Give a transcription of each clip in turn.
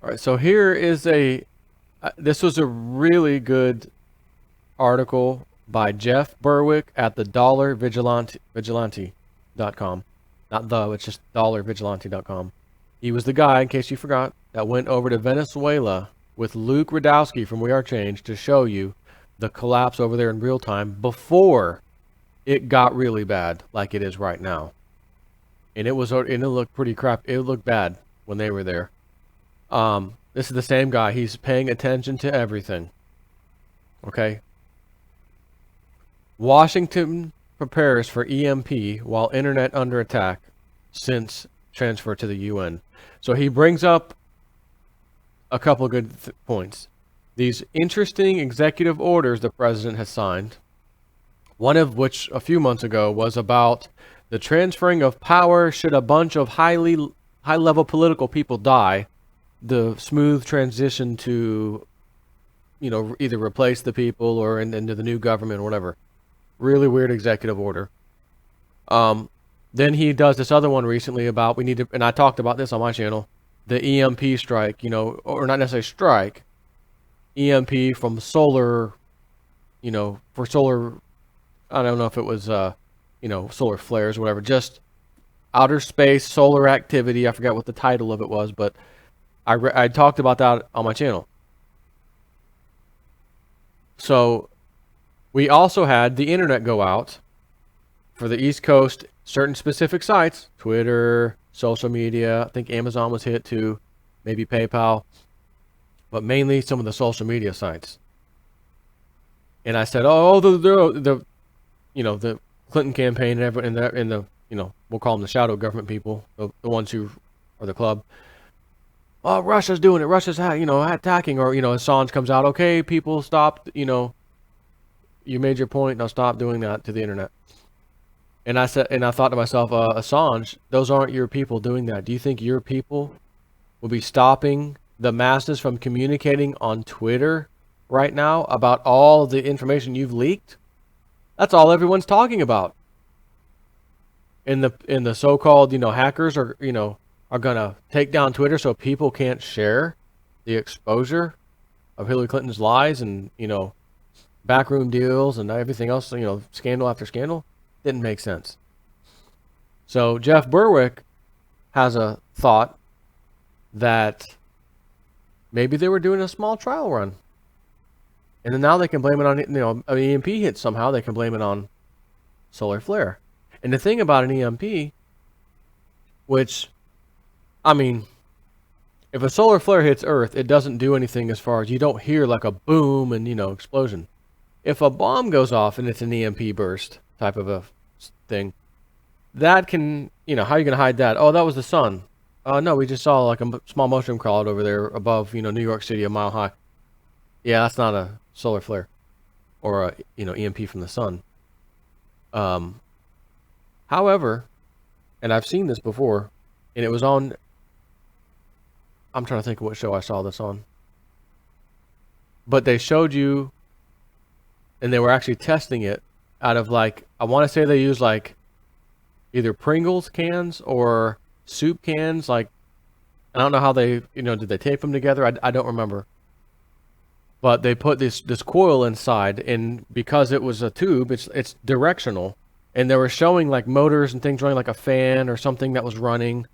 All right, so here is this was a really good article by Jeff Berwick at the dollarvigilante.com. Not the, it's just dollarvigilante.com. He was the guy, in case you forgot, that went over to Venezuela with Luke Radowski from We Are Change to show you the collapse over there in real time before it got really bad like it is right now. And it looked pretty crap. It looked bad when they were there. This is the same guy. He's paying attention to everything. Okay. Washington prepares for EMP while internet under attack since transfer to the UN. So he brings up a couple of good points. These interesting executive orders the president has signed, one of which a few months ago was about the transferring of power should a bunch of high-level political people die, the smooth transition to, either replace the people or into the new government or whatever. Really weird executive order. Then he does this other one recently about and I talked about this on my channel, the EMP strike, or not necessarily strike, EMP from solar, for solar, I don't know if it was, solar flares or whatever, just outer space solar activity. I forgot what the title of it was, but I talked about that on my channel. So we also had the internet go out for the East Coast, certain specific sites, Twitter, social media. I think Amazon was hit too, maybe PayPal, but mainly some of the social media sites. And I said, oh, the Clinton campaign and everyone in the we'll call them the shadow government people, the ones who are the club. Oh, Russia's doing it. Russia's attacking, or Assange comes out. Okay, people, stop. You made your point. Now stop doing that to the internet. And I thought to myself, Assange, those aren't your people doing that. Do you think your people will be stopping the masses from communicating on Twitter right now about all the information you've leaked? That's all everyone's talking about. In the so-called hackers are gonna take down Twitter so people can't share the exposure of Hillary Clinton's lies and backroom deals and everything else. Scandal after scandal. Didn't make sense. So Jeff Berwick has a thought that maybe they were doing a small trial run, and then now they can blame it on an EMP hit somehow. They can blame it on solar flare. And the thing about an EMP, which, if a solar flare hits Earth, it doesn't do anything as far as you don't hear like a boom and explosion. If a bomb goes off and it's an EMP burst type of a thing, that can, how are you going to hide that? Oh, that was the sun. No, we just saw like a small mushroom cloud over there above, New York City, a mile high. Yeah, that's not a solar flare or a, EMP from the sun. However, and I've seen this before, and it was on, I'm trying to think of what show I saw this on. But they showed you, and they were actually testing it out of I want to say they used either Pringles cans or soup cans. I don't know how they, did they tape them together? I don't remember. But they put this coil inside, and because it was a tube, it's directional. And they were showing motors and things running, like a fan or something that was running,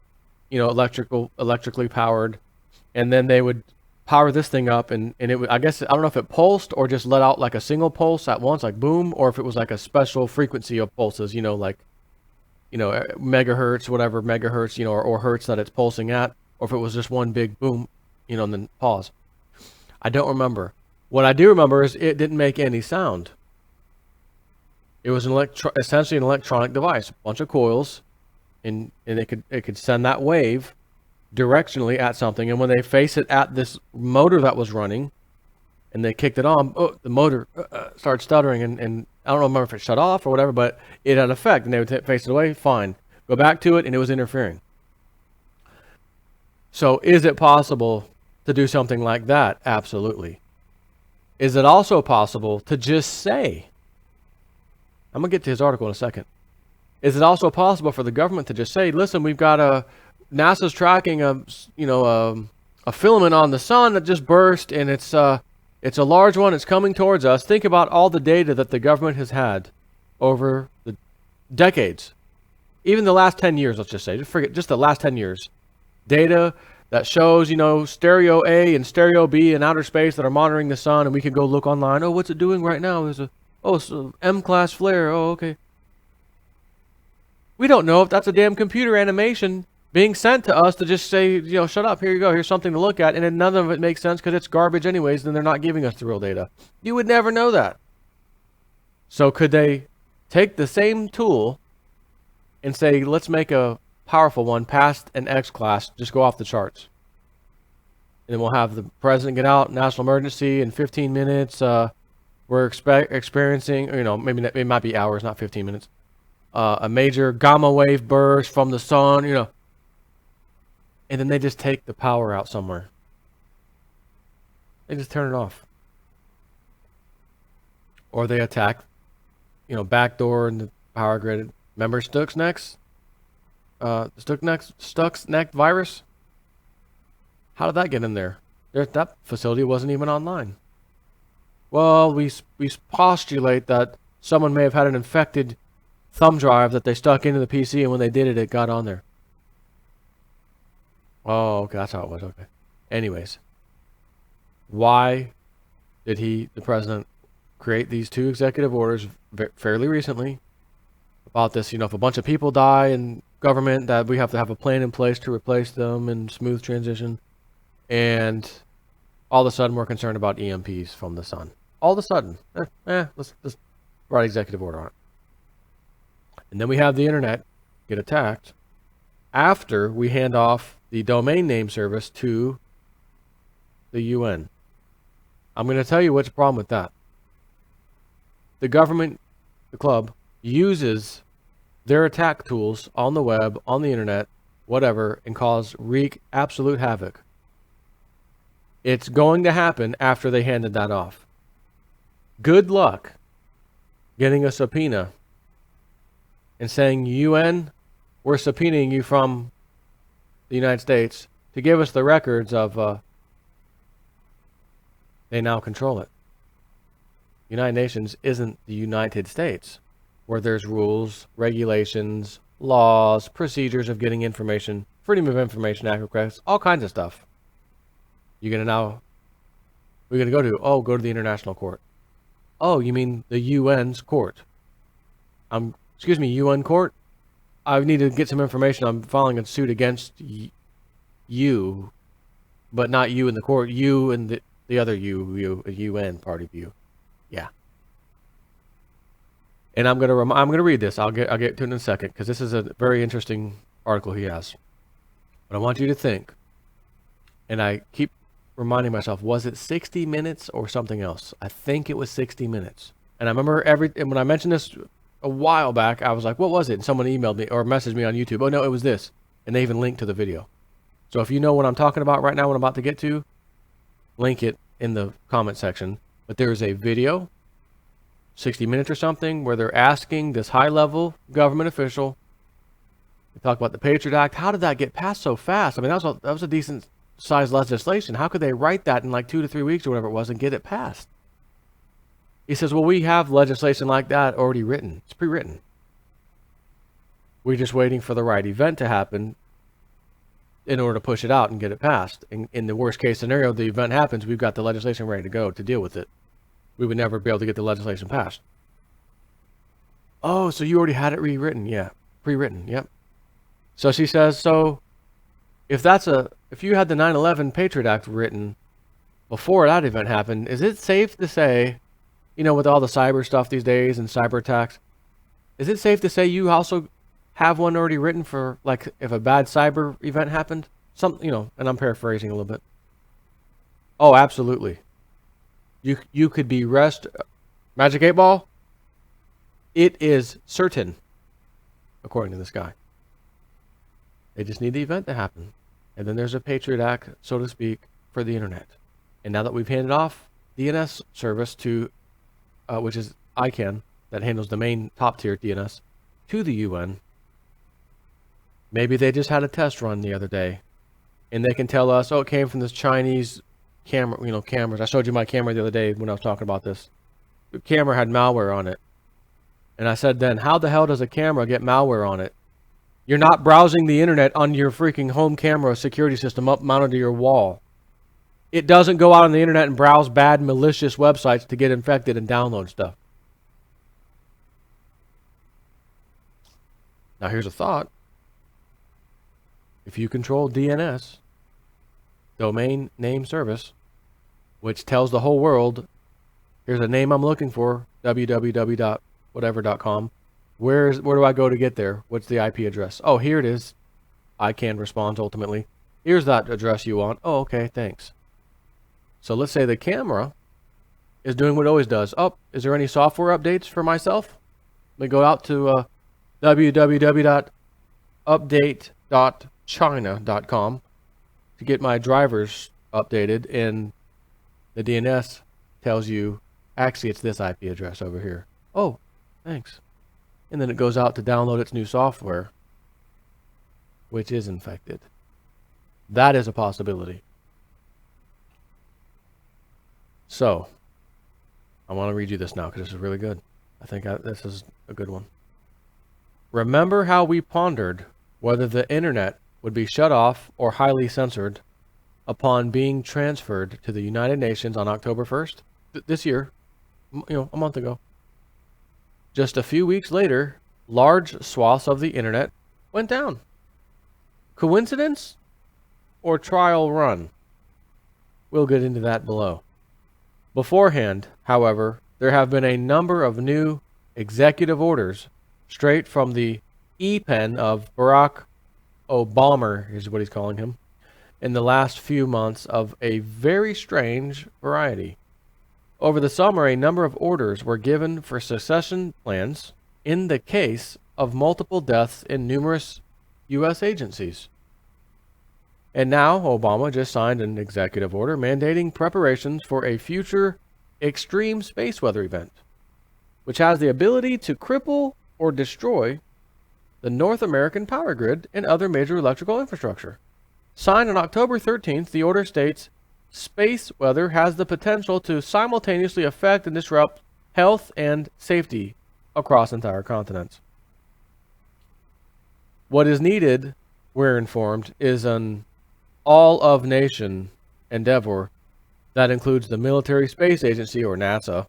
electrically powered. And then they would power this thing up, and it would, I guess, I don't know if it pulsed or just let out a single pulse at once, boom, or if it was a special frequency of pulses, megahertz, whatever megahertz, or hertz that it's pulsing at, or if it was just one big boom, and then pause. I don't remember. What I do remember is it didn't make any sound. It was essentially an electronic device, a bunch of coils, and it could send that wave directionally at something. And when they face it at this motor that was running, and they kicked it on, the motor started stuttering, and I don't remember if it shut off or whatever, but it had an effect, and they would face it away, fine. Go back to it, and it was interfering. So is it possible to do something like that? Absolutely. Is it also possible to just say, I'm going to get to his article in a second. Is it also possible for the government to just say, listen, we've got NASA's tracking a a filament on the sun that just burst, and it's a large one. It's coming towards us. Think about all the data that the government has had over the decades, even the last 10 years. Let's just say, just forget just the last 10 years, data that shows, stereo A and stereo B in outer space that are monitoring the sun, and we can go look online. Oh, what's it doing right now? It's an M-class flare. Oh, okay. We don't know if that's a damn computer animation being sent to us to just say, shut up, here you go, here's something to look at, and then none of it makes sense because it's garbage anyways, then they're not giving us the real data. You would never know that. So could they take the same tool and say, let's make a powerful one past an X class, just go off the charts. And then we'll have the president get out, national emergency, in 15 minutes, we're experiencing, maybe it might be hours, not 15 minutes, a major gamma wave burst from the sun, and then they just take the power out somewhere. They just turn it off. Or they attack, backdoor in the power grid. Remember Stuxnet? Stuxnet virus? How did that get in there? That facility wasn't even online. Well, we postulate that someone may have had an infected thumb drive that they stuck into the PC, and when they did it, it got on there. Oh, okay, that's how it was. Okay. Anyways, why did the president, create these 2 executive orders fairly recently about this? If a bunch of people die in government, that we have to have a plan in place to replace them and smooth transition. And all of a sudden, we're concerned about EMPs from the sun. All of a sudden, let's just write executive order on it. And then we have the internet get attacked after we hand off the domain name service to the UN. I'm going to tell you what's the problem with that. The government, the club, uses their attack tools on the web, on the internet, whatever, and wreak absolute havoc. It's going to happen after they handed that off. Good luck getting a subpoena and saying, UN, we're subpoenaing you from the United States to give us the records of, they now control it. United Nations isn't the United States, where there's rules, regulations, laws, procedures of getting information, Freedom of Information Act requests, all kinds of stuff. We're going to go to the International Court. Oh, you mean the UN's court? Excuse me, UN court? I need to get some information. I'm filing a suit against you, but not you in the court. You and the other UN party of you. Yeah. And I'm gonna read this. I'll get to it in a second because this is a very interesting article he has. But I want you to think. And I keep reminding myself, was it 60 minutes or something else? I think it was 60 minutes. And I remember when I mentioned this a while back, I was like, what was it? And someone emailed me or messaged me on YouTube. Oh, no, it was this. And they even linked to the video. So if you know what I'm talking about right now, what I'm about to get to, link it in the comment section. But there is a video, 60 minutes or something, where they're asking this high-level government official, they talk about the Patriot Act. How did that get passed so fast? I mean, that was a decent-sized legislation. How could they write that in like 2 to 3 weeks or whatever it was and get it passed? He says, well, we have legislation like that already written. It's pre-written. We're just waiting for the right event to happen in order to push it out and get it passed. In the worst case scenario, the event happens, we've got the legislation ready to go to deal with it. We would never be able to get the legislation passed. Oh, so you already had it rewritten? Yeah, pre-written, yep. So she says, so if you had the 9/11 Patriot Act written before that event happened, is it safe to say, with all the cyber stuff these days and cyber attacks, is it safe to say you also have one already written for, like, if a bad cyber event happened? And I'm paraphrasing a little bit. Oh, absolutely. You could be Magic 8 Ball? It is certain, according to this guy. They just need the event to happen. And then there's a Patriot Act, so to speak, for the internet. And now that we've handed off DNS service to, which is ICANN, that handles the main top-tier DNS, to the UN, maybe they just had a test run the other day and they can tell us, oh, it came from this Chinese camera, cameras. I showed you my camera the other day when I was talking about this. The camera had malware on it. And I said then, how the hell does a camera get malware on it? You're not browsing the internet on your freaking home camera security system up mounted to your wall. It doesn't go out on the internet and browse bad, malicious websites to get infected and download stuff. Now here's a thought. If you control DNS, domain name service, which tells the whole world, here's a name I'm looking for, www.whatever.com. Where do I go to get there? What's the IP address? Oh, here it is. ICANN responds ultimately. Here's that address you want. Oh, okay, thanks. So let's say the camera is doing what it always does. Oh, is there any software updates for myself? Let me go out to www.update.china.com to get my drivers updated, and the DNS tells you, actually, it's this IP address over here. Oh, thanks. And then it goes out to download its new software, which is infected. That is a possibility. So, I want to read you this now because this is really good. I think this is a good one. Remember how we pondered whether the internet would be shut off or highly censored upon being transferred to the United Nations on October 1st? This year, a month ago. Just a few weeks later, large swaths of the internet went down. Coincidence or trial run? We'll get into that below. Beforehand, however, there have been a number of new executive orders straight from the e-pen of Barack Obama, is what he's calling him, in the last few months of a very strange variety. Over the summer, a number of orders were given for succession plans in the case of multiple deaths in numerous U.S. agencies. And now, Obama just signed an executive order mandating preparations for a future extreme space weather event, which has the ability to cripple or destroy the North American power grid and other major electrical infrastructure. Signed on October 13th, the order states, space weather has the potential to simultaneously affect and disrupt health and safety across entire continents. What is needed, we're informed, is an all-of-nation endeavor that includes the Military Space Agency, or NASA,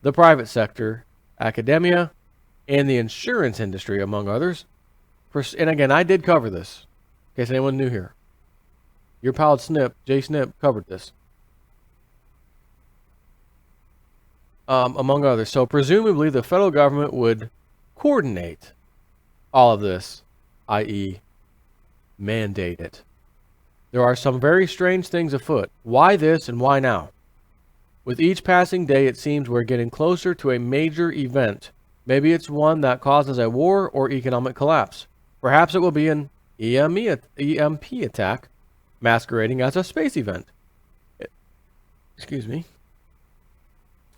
the private sector, academia, and the insurance industry, among others. And again, I did cover this, in case anyone new here. Your pal Jay Snip, covered this. Among others. So presumably the federal government would coordinate all of this, i.e. mandate it. There are some very strange things afoot. Why this and why now? With each passing day, it seems we're getting closer to a major event. Maybe it's one that causes a war or economic collapse. Perhaps it will be an EMP attack masquerading as a space event. Excuse me.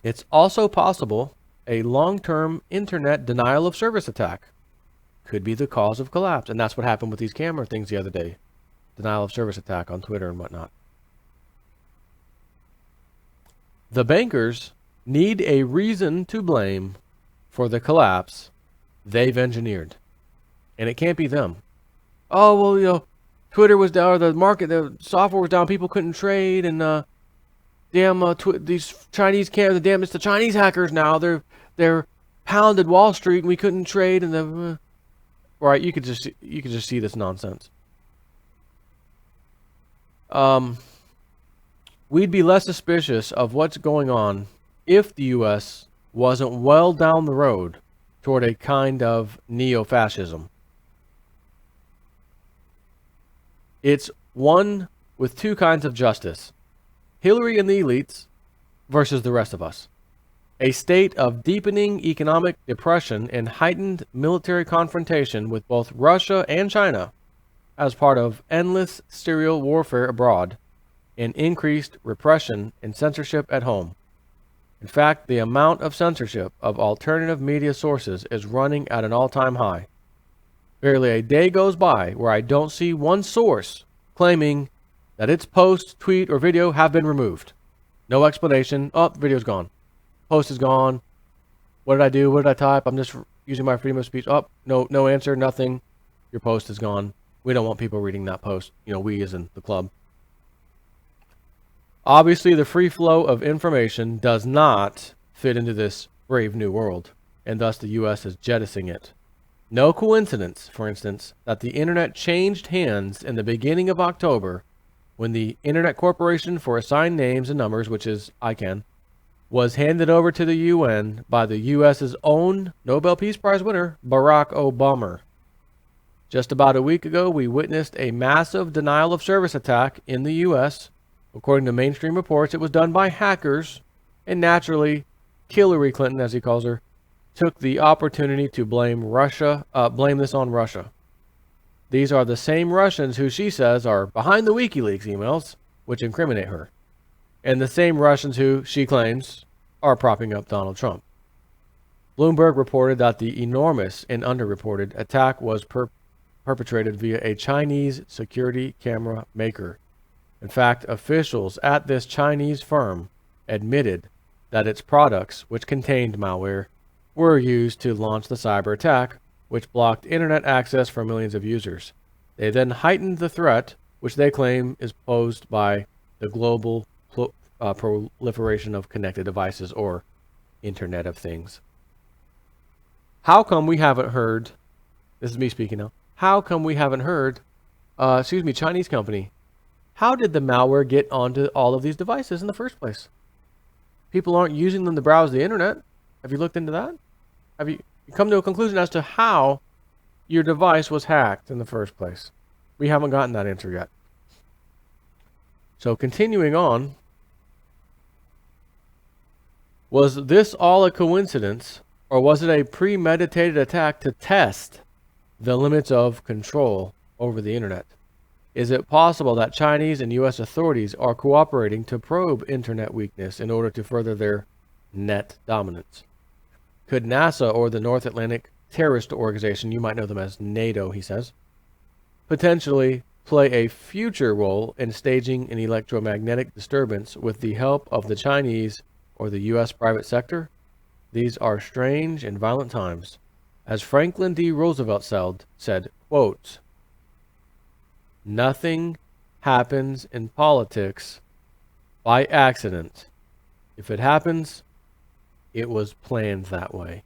It's also possible a long-term internet denial of service attack could be the cause of collapse. And that's what happened with these camera things the other day. Denial of service attack on Twitter and whatnot. The bankers need a reason to blame for the collapse they've engineered. And it can't be them. Oh, well, Twitter was down, or the software was down, people couldn't trade, and these Chinese cameras, it's the Chinese hackers now. They're pounded Wall Street, and we couldn't trade, and right, you could just see this nonsense. We'd be less suspicious of what's going on if the U.S. wasn't well down the road toward a kind of neo-fascism. It's one with two kinds of justice. Hillary and the elites versus the rest of us. A state of deepening economic depression and heightened military confrontation with both Russia and China as part of endless serial warfare abroad and increased repression and censorship at home. In fact, the amount of censorship of alternative media sources is running at an all-time high. Barely a day goes by where I don't see one source claiming that its post, tweet, or video have been removed. No explanation. Oh, the video's gone. Post is gone. What did I do? What did I type? I'm just using my freedom of speech. Oh, no answer, nothing. Your post is gone. We don't want people reading that post. We as in the club. Obviously, the free flow of information does not fit into this brave new world, and thus the U.S. is jettisoning it. No coincidence, for instance, that the internet changed hands in the beginning of October when the Internet Corporation for Assigned Names and Numbers, which is ICANN, was handed over to the UN by the U.S.'s own Nobel Peace Prize winner, Barack Obama. Just about a week ago, we witnessed a massive denial of service attack in the U.S. According to mainstream reports, it was done by hackers, and naturally, Hillary Clinton, as he calls her, took the opportunity to blame this on Russia. These are the same Russians who she says are behind the WikiLeaks emails, which incriminate her, and the same Russians who she claims are propping up Donald Trump. Bloomberg reported that the enormous and underreported attack was perpetrated via a Chinese security camera maker. In fact, officials at this Chinese firm admitted that its products, which contained malware, were used to launch the cyber attack, which blocked internet access for millions of users. They then heightened the threat, which they claim is posed by the global proliferation of connected devices, or Internet of Things. How come we haven't heard, this is me speaking now, how come we haven't heard, Chinese company, how did the malware get onto all of these devices in the first place? People aren't using them to browse the internet. Have you looked into that? Have you come to a conclusion as to how your device was hacked in the first place? We haven't gotten that answer yet. So continuing on, was this all a coincidence, or was it a premeditated attack to test the limits of control over the internet? Is it possible that Chinese and U.S. authorities are cooperating to probe internet weakness in order to further their net dominance? Could NASA or the North Atlantic Terrorist Organization, you might know them as NATO, he says, potentially play a future role in staging an electromagnetic disturbance with the help of the Chinese or the U.S. private sector? These are strange and violent times. As Franklin D. Roosevelt said, quote, "Nothing happens in politics by accident. If it happens, it was planned that way."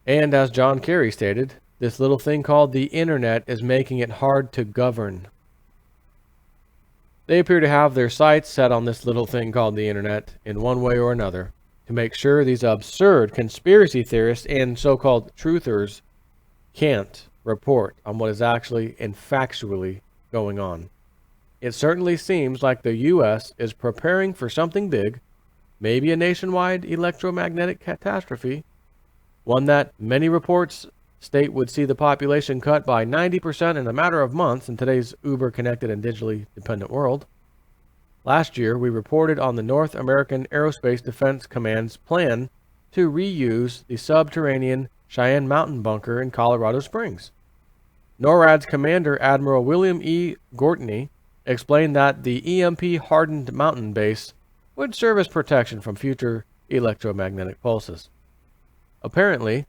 And as John Kerry stated, this little thing called the internet is making it hard to govern. They appear to have their sights set on this little thing called the internet in one way or another to make sure these absurd conspiracy theorists and so-called truthers can't report on what is actually and factually going on. It certainly seems like the U.S. is preparing for something big, maybe a nationwide electromagnetic catastrophe, one that many reports state would see the population cut by 90% in a matter of months in today's uber-connected and digitally dependent world. Last year, we reported on the North American Aerospace Defense Command's plan to reuse the subterranean Cheyenne Mountain Bunker in Colorado Springs. NORAD's commander, Admiral William E. Gortney, explained that the EMP-hardened mountain base would serve as protection from future electromagnetic pulses. Apparently,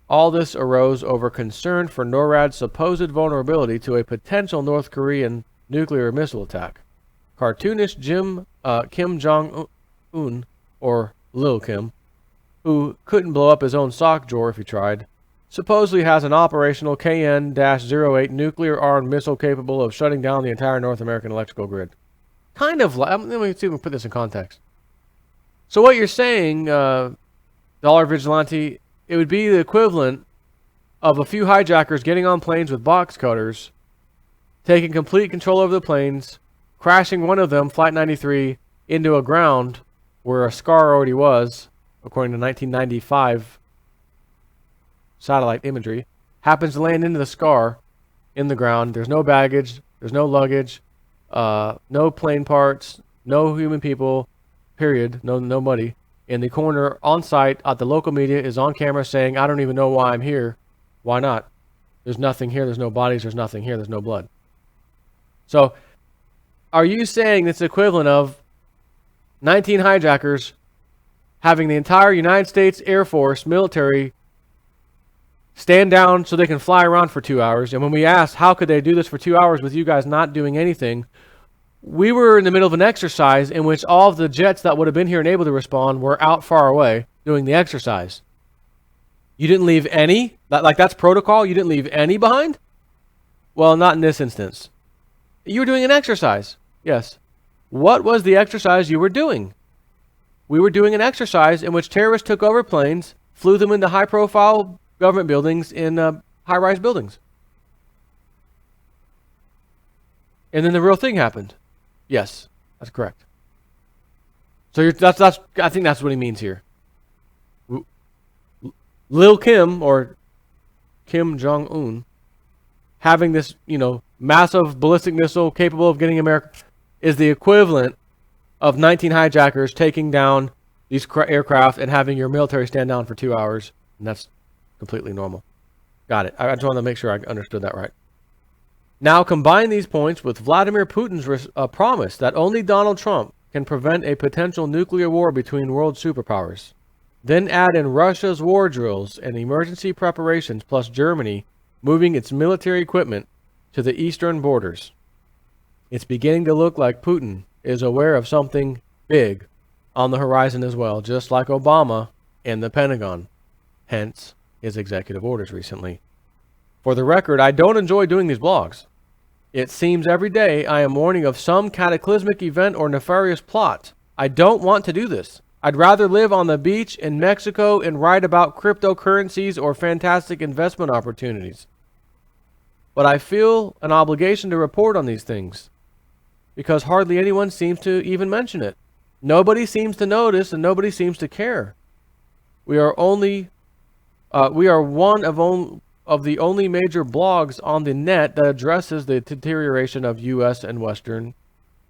all this arose over concern for NORAD's supposed vulnerability to a potential North Korean nuclear missile attack. Cartoonist Kim Jong-un, or Lil Kim, who couldn't blow up his own sock drawer if he tried, supposedly has an operational KN-08 nuclear-armed missile capable of shutting down the entire North American electrical grid. Kind of like, let me see if we can put this in context. So what you're saying, Dollar Vigilante, it would be the equivalent of a few hijackers getting on planes with box cutters, taking complete control over the planes, crashing one of them, Flight 93, into a ground where a scar already was, according to 1995 satellite imagery, happens to land into the scar in the ground. There's no baggage, there's no luggage, no plane parts, no human people, period, nobody. In the corner, on site, at the local media, is on camera saying, "I don't even know why I'm here." Why not? There's nothing here, there's no bodies, there's nothing here, there's no blood. So, Are you saying it's equivalent of 19 hijackers having the entire United States Air Force military stand down so they can fly around for 2 hours? And when we asked how could they do this for 2 hours with you guys not doing anything, we were in the middle of an exercise in which all of the jets that would have been here and able to respond were out far away doing the exercise. You didn't leave any? Like that's protocol? You didn't leave any behind? Well, not in this instance. You were doing an exercise. Yes. What was the exercise you were doing? We were doing an exercise in which terrorists took over planes, flew them into high-profile government buildings in high-rise buildings. And then the real thing happened. Yes, that's correct. So that's I think that's what he means here. Lil Kim, or Kim Jong-un, having this, massive ballistic missile capable of getting America, is the equivalent of 19 hijackers taking down these aircraft and having your military stand down for 2 hours. And that's completely normal. Got it. I just wanted to make sure I understood that right. Now combine these points with Vladimir Putin's promise that only Donald Trump can prevent a potential nuclear war between world superpowers. Then add in Russia's war drills and emergency preparations, plus Germany moving its military equipment to the eastern borders. It's beginning to look like Putin is aware of something big on the horizon as well, just like Obama and the Pentagon. Hence his executive orders recently. For the record, I don't enjoy doing these blogs. It seems every day I am warning of some cataclysmic event or nefarious plot. I don't want to do this. I'd rather live on the beach in Mexico and write about cryptocurrencies or fantastic investment opportunities. But I feel an obligation to report on these things, because hardly anyone seems to even mention it. Nobody seems to notice and nobody seems to care. We are one of the only major blogs on the net that addresses the deterioration of U.S. and Western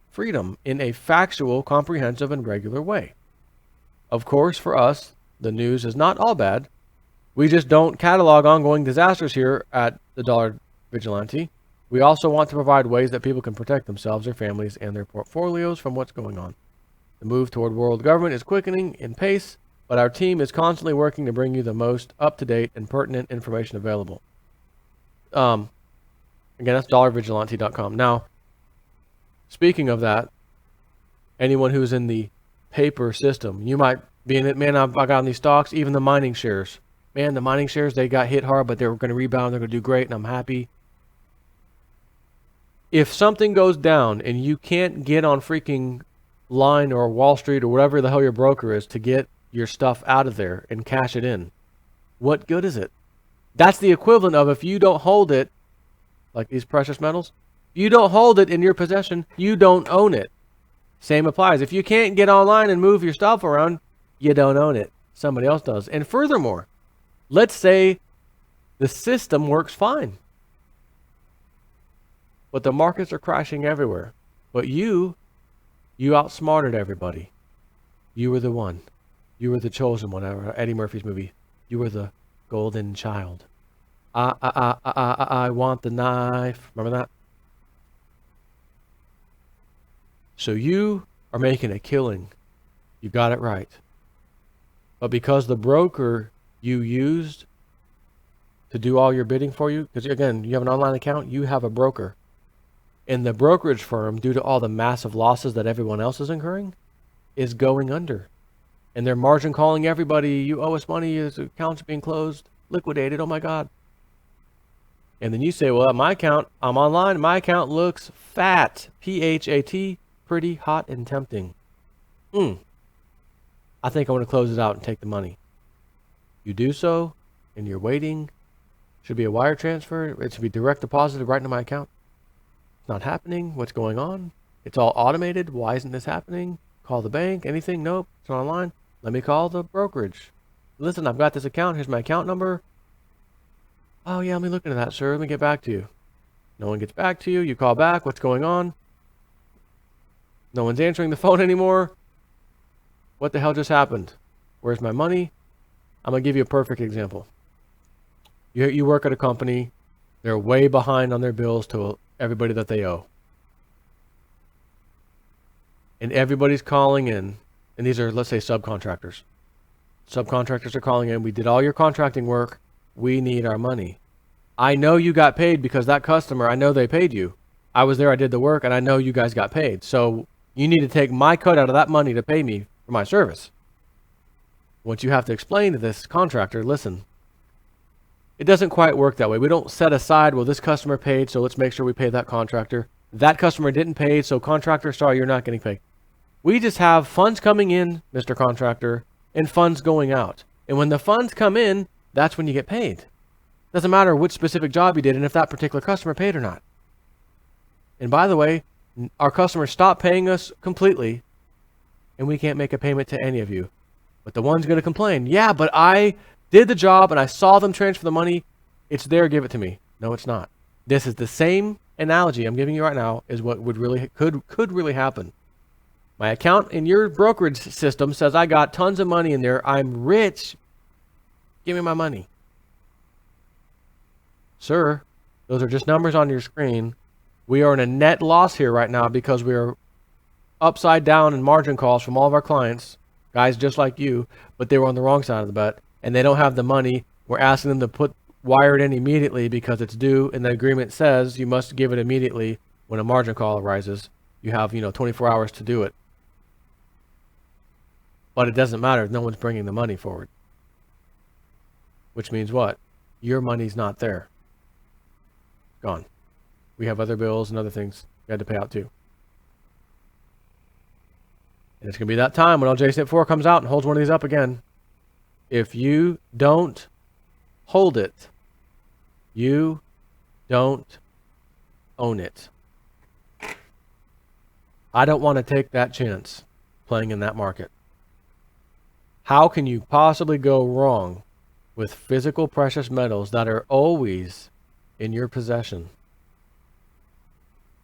freedom in a factual, comprehensive, and regular way. Of course, for us, the news is not all bad. We just don't catalog ongoing disasters here at the Dollar Vigilante. We also want to provide ways that people can protect themselves, their families, and their portfolios from what's going on. The move toward world government is quickening in pace, but our team is constantly working to bring you the most up-to-date and pertinent information available. Again, that's dollarvigilante.com. Now, speaking of that, anyone who's in the paper system, you might be in it, man, I got on these stocks, even the mining shares. Man, the mining shares, they got hit hard, but they're going to rebound, they're going to do great, and I'm happy. If something goes down and you can't get on freaking Line or Wall Street or whatever the hell your broker is to get your stuff out of there and cash it in, what good is it? That's the equivalent of if you don't hold it, like these precious metals, you don't hold it in your possession, you don't own it. Same applies. If you can't get online and move your stuff around, you don't own it. Somebody else does. And furthermore, let's say the system works fine, but the markets are crashing everywhere. But you outsmarted everybody. You were the one. You were the chosen one. Eddie Murphy's movie. You were the golden child. I want the knife. Remember that? So you are making a killing. You got it right. But because the broker you used to do all your bidding for you, because again, you have an online account, you have a broker. And the brokerage firm, due to all the massive losses that everyone else is incurring, is going under. And they're margin calling everybody, you owe us money, his account's being closed, liquidated, oh my God. And then you say, well, at my account, I'm online, my account looks fat, P-H-A-T, pretty hot and tempting. I think I want to close it out and take the money. You do so, and you're waiting. Should be a wire transfer. It should be direct deposited right into my account. It's not happening. What's going on? It's all automated. Why isn't this happening? Call the bank. Anything? Nope. It's not online. Let me call the brokerage. Listen, I've got this account. Here's my account number. Oh, yeah, let me look into that, sir. Let me get back to you. No one gets back to you. You call back. What's going on? No one's answering the phone anymore. What the hell just happened? Where's my money? I'm going to give you a perfect example. You work at a company. They're way behind on their bills to everybody that they owe. and everybody's calling in, and these are, let's say, subcontractors. Subcontractors are calling in. We did all your contracting work. We need our money. I know you got paid because that customer, I know they paid you. I was there, I did the work, and I know you guys got paid. So you need to take my cut out of that money to pay me for my service. What you have to explain to this contractor, listen, it doesn't quite work that way. We don't set aside, well, this customer paid, so let's make sure we pay that contractor. That customer didn't pay, so contractor, sorry, you're not getting paid. We just have funds coming in, Mr. Contractor, and funds going out. And when the funds come in, that's when you get paid. Doesn't matter which specific job you did and if that particular customer paid or not. And by the way, our customers stop paying us completely, and we can't make a payment to any of you. But the one's going to complain, yeah, but I did the job and I saw them transfer the money. It's there, give it to me. No, it's not. This is the same analogy I'm giving you right now is what would really could really happen. My account in your brokerage system says I got tons of money in there. I'm rich. Give me my money. Sir, those are just numbers on your screen. We are in a net loss here right now because we are upside down in margin calls from all of our clients, guys just like you, but they were on the wrong side of the bet and they don't have the money. We're asking them to wire it in immediately because it's due, and the agreement says you must give it immediately when a margin call arises. You have, 24 hours to do it. But it doesn't matter if no one's bringing the money forward. Which means what? Your money's not there. Gone. We have other bills and other things we had to pay out too. And it's going to be that time when LJ Snip 4 comes out and holds one of these up again. If you don't hold it, you don't own it. I don't want to take that chance playing in that market. How can you possibly go wrong with physical precious metals that are always in your possession?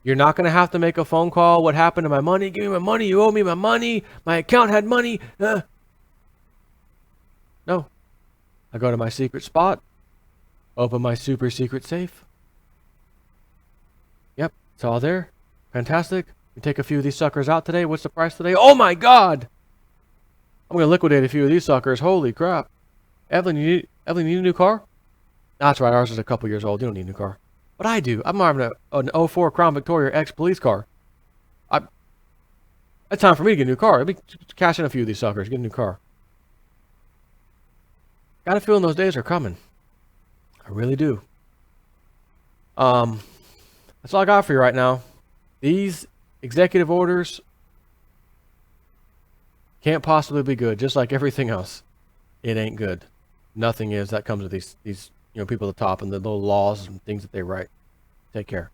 You're not going to have to make a phone call. What happened to my money? Give me my money. You owe me my money. My account had money. No. I go to my secret spot. Open my super secret safe. Yep, it's all there. Fantastic. We take a few of these suckers out today. What's the price today? Oh my God! I'm going to liquidate a few of these suckers. Holy crap. Evelyn, you need a new car? That's right, ours is a couple years old. You don't need a new car. But I do. I'm having an 04 Crown Victoria X police car. It's time for me to get a new car. Let me cash in a few of these suckers. Get a new car. Got a feeling those days are coming. I really do. That's all I got for you right now. These executive orders can't possibly be good, just like everything else. It ain't good. Nothing is. That comes with these people at the top and the little laws and things that they write. Take care.